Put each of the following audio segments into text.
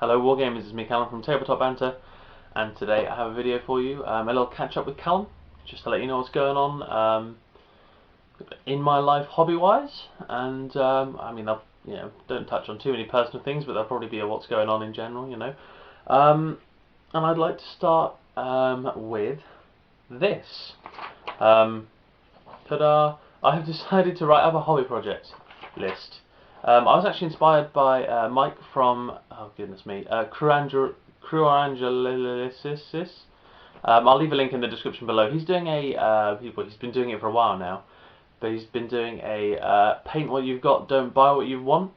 Hello Wargamers, it's me Callum from TableTopBanter, and today I have a video for you, a little catch up with Callum, just to let you know what's going on in my life hobby-wise, and I mean, I'll, don't touch on too many personal things, but there'll probably be a what's going on in general, and I'd like to start with this. Ta-da! I have decided to write up a hobby project list. I was actually inspired by Mike from, oh goodness me, Cruangelisis. I'll leave a link in the description below. He's doing he's been doing it for a while now, but he's been doing a paint what you've got, don't buy what you want.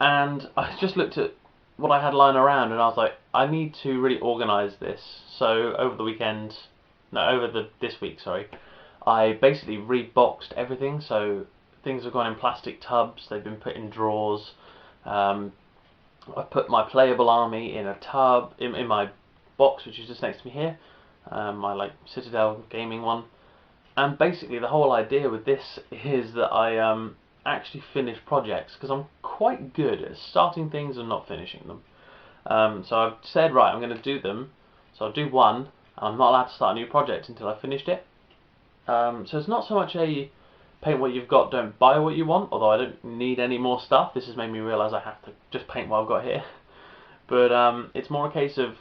And I just looked at what I had lying around, and I was like, I need to really organise this. So over the weekend, this week, sorry, I basically reboxed everything. So things have gone in plastic tubs, they've been put in drawers. I put my playable army in a tub, in my box, which is just next to me here, my Citadel gaming one. And basically the whole idea with this is that I actually finish projects, because I'm quite good at starting things and not finishing them. So I've said, right, I'm going to do them, so I'll do one, and I'm not allowed to start a new project until I've finished it. So it's not so much a paint what you've got, don't buy what you want, although I don't need any more stuff. This has made me realise I have to just paint what I've got here. But it's more a case of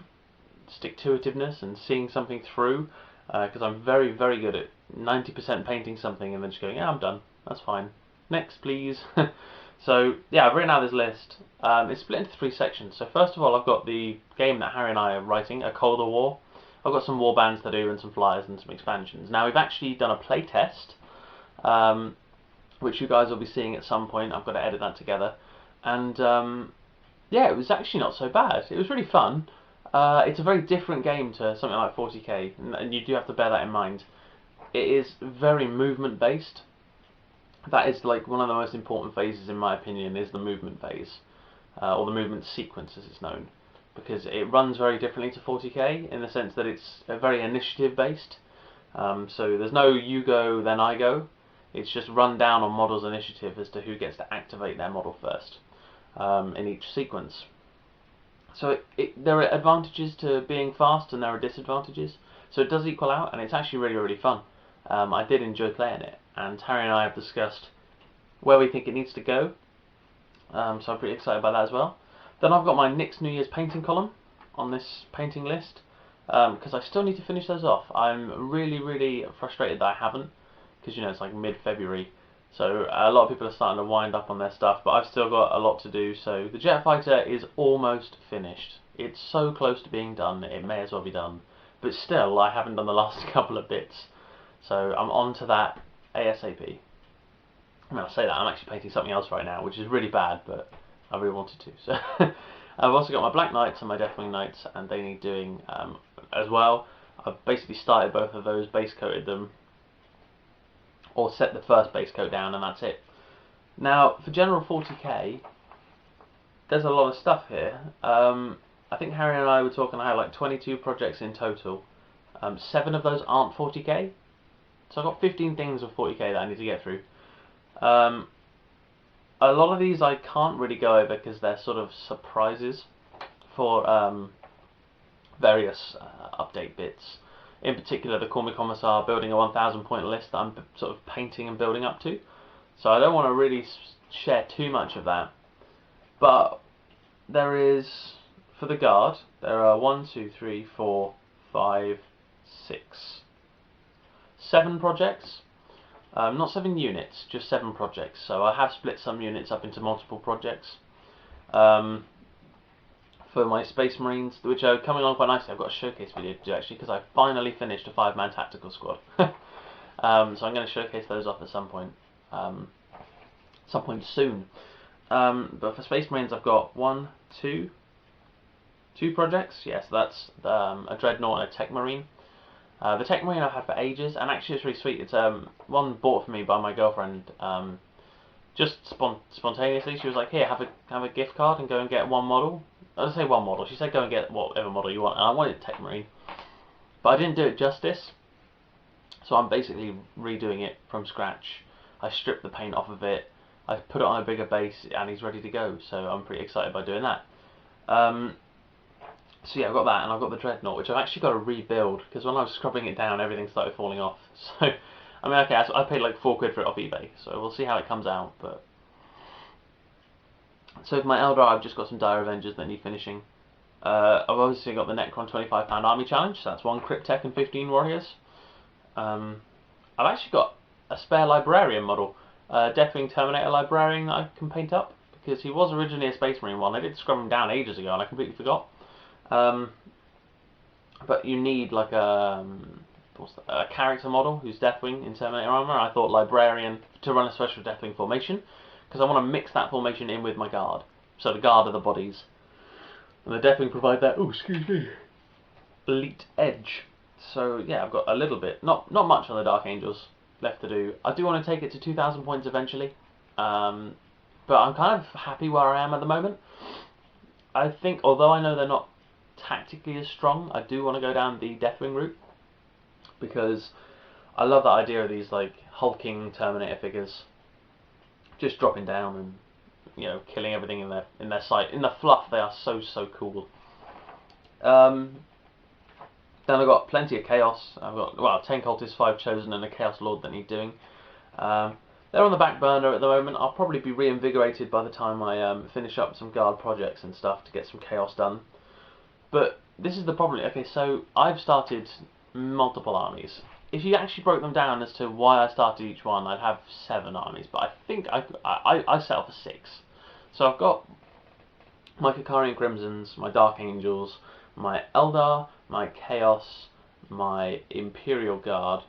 stick-to-itiveness and seeing something through, because I'm very, very good at 90% painting something and then just going, yeah, I'm done, that's fine, next please. So yeah, I've written out this list. It's split into 3 sections. So first of all, I've got the game that Harry and I are writing, A Colder War. I've got some war bands to do and some flyers and some expansions. Now we've actually done a play test, which you guys will be seeing at some point. I've got to edit that together, and yeah, it was actually not so bad. It was really fun. It's a very different game to something like 40k, and you do have to bear that in mind. It is very movement based. That is like one of the most important phases, in my opinion, is the movement phase, or the movement sequence as it's known, because it runs very differently to 40k in the sense that it's very initiative based. So there's no you go then I go. It's just run down on model's initiative as to who gets to activate their model first in each sequence. So there are advantages to being fast and there are disadvantages. So it does equal out, and it's actually really, really fun. I did enjoy playing it, and Harry and I have discussed where we think it needs to go. So I'm pretty excited about that as well. Then I've got my next New Year's painting column on this painting list, because I still need to finish those off. I'm really, really frustrated that I haven't, because it's like mid-February, so a lot of people are starting to wind up on their stuff, but I've still got a lot to do. So the jet fighter is almost finished. It's so close to being done, it may as well be done, but still I haven't done the last couple of bits, so I'm on to that ASAP. I mean, I say that, I'm actually painting something else right now, which is really bad, but I really wanted to. So I've also got my Black Knights and my Deathwing Knights, and they need doing as well. I've basically started both of those, base coated them, or set the first base coat down, and that's it. Now, for general 40k, there's a lot of stuff here. I think Harry and I were talking, I had like 22 projects in total. 7 of those aren't 40k, so I've got 15 things of 40k that I need to get through. A lot of these I can't really go over because they're sort of surprises for various update bits. In particular, the Call Me Commissar building a 1,000 point list that I'm sort of painting and building up to. So I don't want to really share too much of that. But there is, for the Guard, there are 1, 2, 3, 4, 5, 6, 7 projects. Not 7 units, just 7 projects. So I have split some units up into multiple projects. For my Space Marines, which are coming along quite nicely. I've got a showcase video to do actually, because I finally finished a 5-man tactical squad. So I'm going to showcase those off at some point soon. But for Space Marines, I've got 2 projects. Yes, that's a Dreadnought and a Tech Marine. The Tech Marine I've had for ages, and actually it's really sweet. It's one bought for me by my girlfriend. Just spontaneously, she was like, "Here, have a gift card and go and get one model." I didn't say one model. She said, "Go and get whatever model you want," and I wanted Tech Marine, but I didn't do it justice. So I'm basically redoing it from scratch. I stripped the paint off of it. I put it on a bigger base, and he's ready to go. So I'm pretty excited by doing that. So yeah, I've got that, and I've got the Dreadnought, which I've actually got to rebuild, because when I was scrubbing it down, everything started falling off. So, I mean, okay, I paid like £4 for it off eBay, so we'll see how it comes out. But so for my Eldar, I've just got some Dire Avengers that need finishing. I've obviously got the Necron £25 Army Challenge, so that's 1 Cryptek and 15 Warriors. I've actually got a spare Librarian model, Deathwing Terminator Librarian that I can paint up, because he was originally a Space Marine one. I did scrub him down ages ago and I completely forgot. But you need like a character model who's Deathwing in Terminator armor. I thought Librarian to run a special Deathwing formation, because I want to mix that formation in with my Guard. So the Guard are the bodies, and the Deathwing provide that, oh excuse me, elite edge. So yeah, I've got a little bit, not much on the Dark Angels left to do. I do want to take it to 2,000 points eventually, but I'm kind of happy where I am at the moment. I think, although I know they're not tactically as strong, I do want to go down the Deathwing route, because I love that idea of these like hulking Terminator figures just dropping down and, you know, killing everything in their sight. In the fluff, they are so cool. Then I've got plenty of Chaos. I've got, well, 10 Cultists, 5 Chosen, and a Chaos Lord that need doing. They're on the back burner at the moment. I'll probably be reinvigorated by the time I finish up some Guard projects and stuff to get some Chaos done. But this is the problem. Okay, so I've started multiple armies. If you actually broke them down as to why I started each one, I'd have 7 armies. But I think I settled for 6. So I've got my Kakarian Crimsons, my Dark Angels, my Eldar, my Chaos, my Imperial Guard,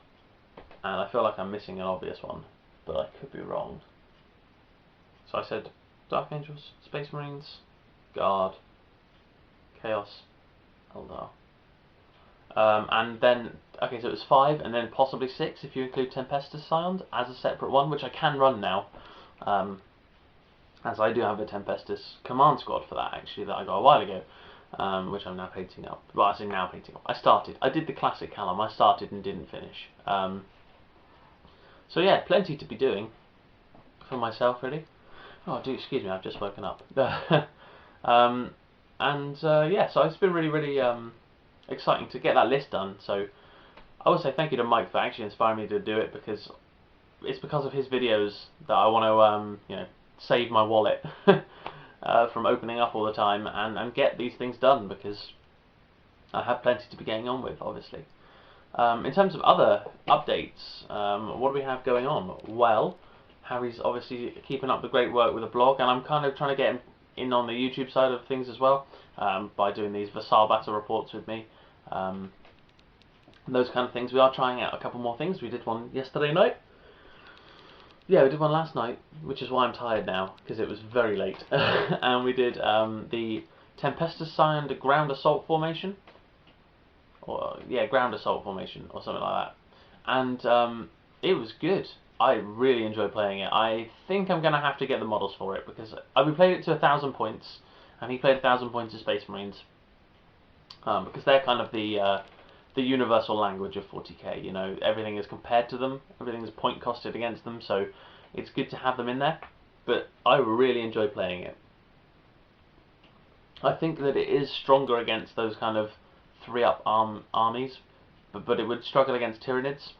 and I feel like I'm missing an obvious one, but I could be wrong. So I said Dark Angels, Space Marines, Guard, Chaos, Eldar. And then, okay, so it was 5, and then possibly 6 if you include Tempestus Scions as a separate one, which I can run now. As I do have a Tempestus command squad for that, actually, that I got a while ago, which I'm now painting up. Well, I say now painting up. I did the classic Callum. I started and didn't finish. So yeah, plenty to be doing for myself, really. Oh, excuse me, I've just woken up. Yeah, so it's been really exciting to get that list done. So I would say thank you to Mike for actually inspiring me to do it, because it's because of his videos that I want to save my wallet from opening up all the time and get these things done, because I have plenty to be getting on with, obviously. In terms of other updates, what do we have going on? Well, Harry's obviously keeping up the great work with the blog, and I'm kind of trying to get him in on the YouTube side of things as well, by doing these Vassal Battle reports with me. Those kind of things. We are trying out a couple more things. We did one yesterday night. Yeah, we did one last night, which is why I'm tired now, because it was very late. And we did the Tempestus Scion Ground Assault Formation. Ground Assault Formation, or something like that. And it was good. I really enjoyed playing it. I think I'm going to have to get the models for it, because we played it to 1,000 points, and he played 1,000 points of Space Marines. Because they're kind of the universal language of 40k. You know, everything is compared to them, everything is point costed against them, so it's good to have them in there. But I really enjoy playing it. I think that it is stronger against those kind of 3-up armies, but it would struggle against Tyranids,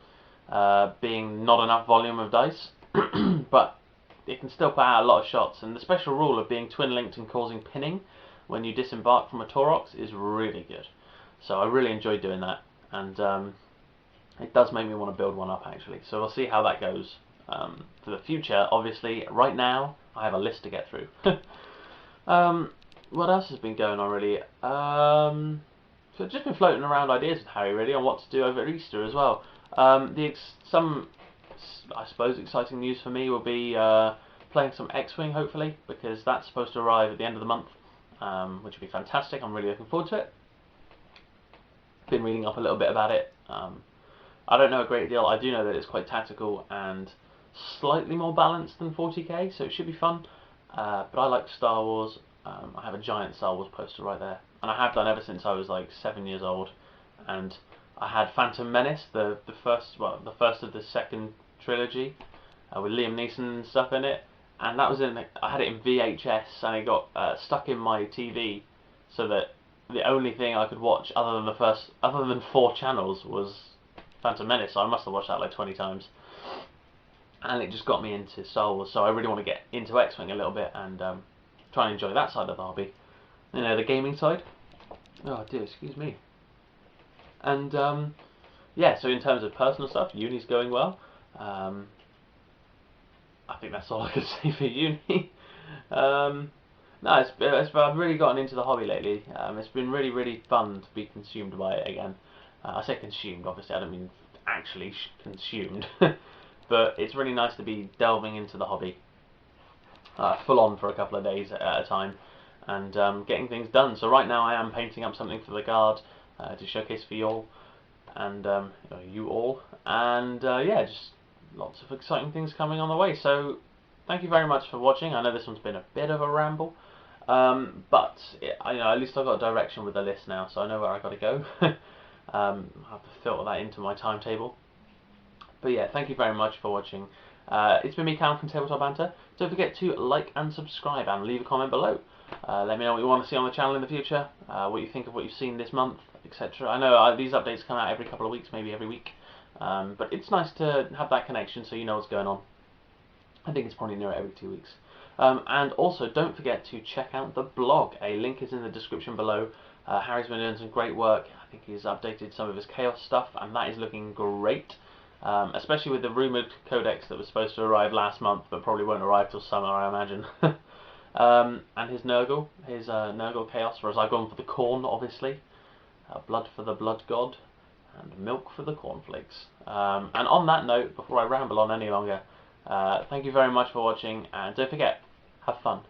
being not enough volume of dice. But it can still put out a lot of shots, and the special rule of being twin linked and causing pinning when you disembark from a Taurox is really good. So I really enjoyed doing that, and it does make me want to build one up, actually. So we'll see how that goes for the future. Obviously, right now I have a list to get through. What else has been going on, really? So I've just been floating around ideas with Harry, really, on what to do over Easter as well. Some, I suppose, exciting news for me will be playing some X-Wing, hopefully, because that's supposed to arrive at the end of the month, which will be fantastic. I'm really looking forward to it. Been reading up a little bit about it. I don't know a great deal. I do know that it's quite tactical and slightly more balanced than 40k, so it should be fun. But I like Star Wars. I have a giant Star Wars poster right there, and I have done ever since I was like 7 years old. And I had Phantom Menace, the first of the second trilogy, with Liam Neeson and stuff in it, and that was I had it in VHS, and it got stuck in my TV so that the only thing I could watch other than 4 channels was Phantom Menace. So I must have watched that like 20 times, and it just got me into Star Wars. So I really want to get into X-Wing a little bit and try and enjoy that side of the hobby. You know, the gaming side. Oh dear, excuse me. And yeah, so in terms of personal stuff, uni's going well. I think that's all I can say for uni. No, I've really gotten into the hobby lately. It's been really fun to be consumed by it again. I say consumed, obviously, I don't mean actually consumed. But it's really nice to be delving into the hobby full on for a couple of days at a time and getting things done. So right now I am painting up something for the guard to showcase for you all and you all. And yeah, just lots of exciting things coming on the way. So thank you very much for watching. I know this one's been a bit of a ramble. But at least I've got direction with the list now, so I know where I've got to go. I have to filter that into my timetable. But yeah, thank you very much for watching. It's been me, Callum from TableTopBanter. Don't forget to like and subscribe and leave a comment below. Let me know what you want to see on the channel in the future, what you think of what you've seen this month, etc. I know these updates come out every couple of weeks, maybe every week. But it's nice to have that connection so you know what's going on. I think it's probably near every 2 weeks. And also, don't forget to check out the blog. A link is in the description below. Harry's been doing some great work. I think he's updated some of his Chaos stuff, and that is looking great. Especially with the rumoured codex that was supposed to arrive last month, but probably won't arrive till summer, I imagine. And his Nurgle, Nurgle Chaos, whereas I've gone for the corn, obviously. Blood for the Blood God, and milk for the cornflakes. And on that note, before I ramble on any longer, thank you very much for watching, and don't forget, have fun.